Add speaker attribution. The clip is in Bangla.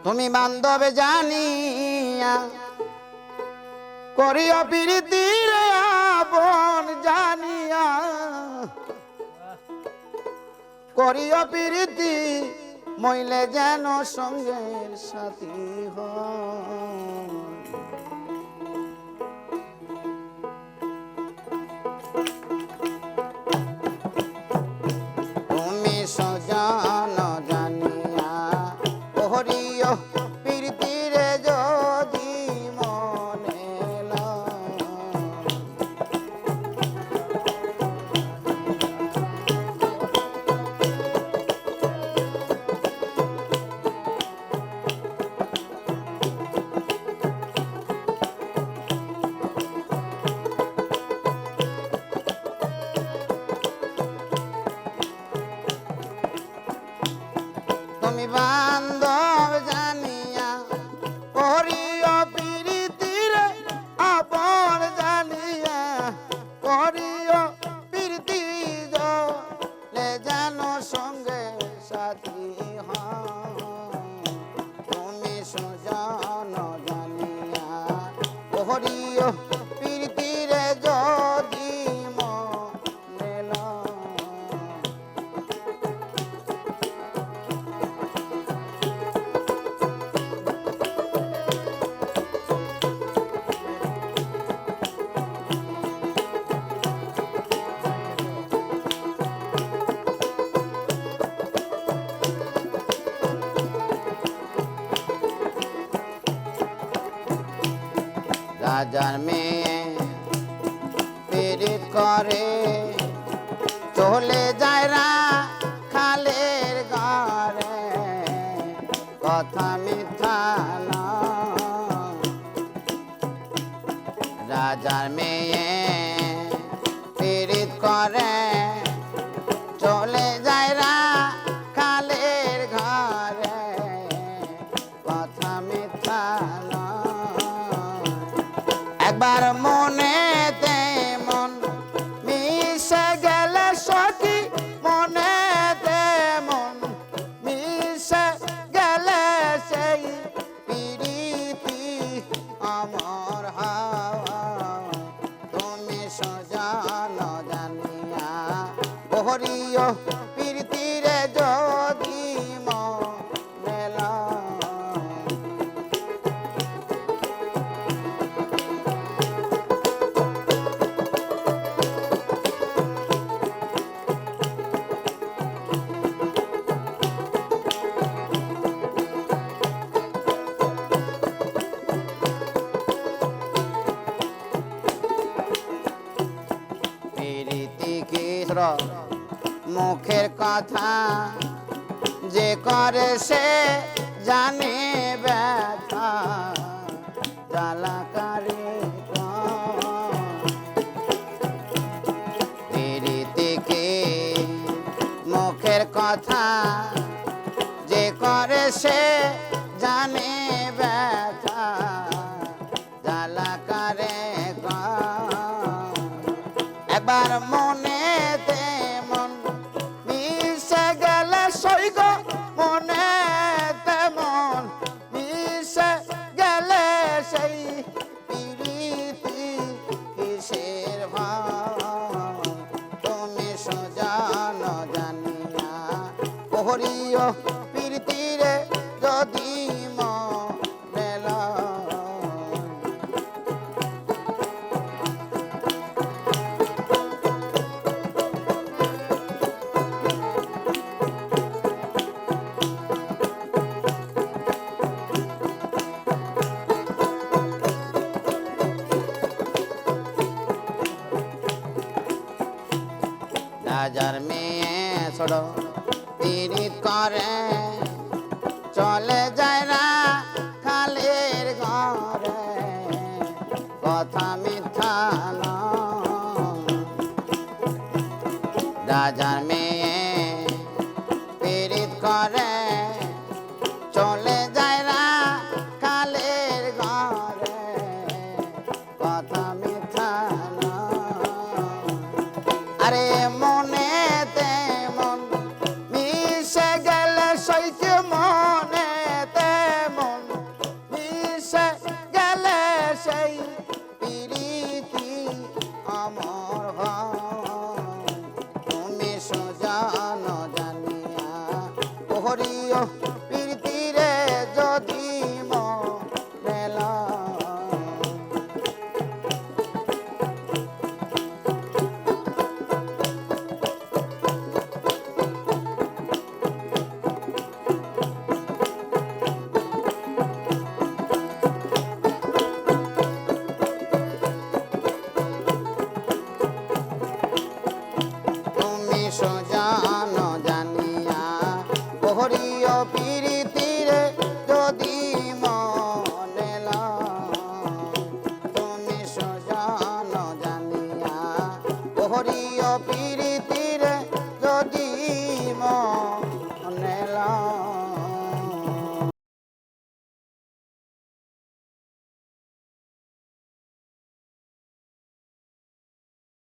Speaker 1: তুমি বান্ধব জানিয়া করিও প্রীতি রে আপন জানিয়া করিও প্রীতি মইলে যেন সঙ্গের সাথী হয়। তুমি সজন জানিয়া করিও প্রীতি রে যদি মনে লয়। তুমি বান্ধব জানিয়া করিও প্রীতি রে আপন জানিয়া করিও প্রীতি জলে যেন সঙ্গে সাথী হয়। তুমি সুজন জানিয়া করিও প্রীতি রে যদি মনে লয়। রাজার মেয়ে পীড়িত করে চলে যায় রা খালের ঘরে কথা মিথ্যা নয়। রাজার মেয়ে পীড়িত করে চলে যায় রা খালের ঘরে কথা মিথ্যা নয়। একবার মনেতে মন মিশে গেলে সখী মনেতে মন মিশে গেলে সেই প্রীতি অমর হয়। তুমি সজন জানিয়া করিও প্রীতি রে যদি মনে লয়। প্রীতি কিশোর মুখের কথা যে করে সে জানে ব্যথা জ্বালাকারী প্রীতি কি মুখের কথা যে করে সে জানে ব্যথা জ্বালাকারে একবার মনেতে মন মিশে গেলে সৈগ মনেতে মন মিশে গেলে সেই প্রীতি কিসের ভাই। তুমি সজন জানিয়া করিও প্রীতি রে যদি মনে লয়। রাজার মেয়ে ছোট পীড়িত করে চলে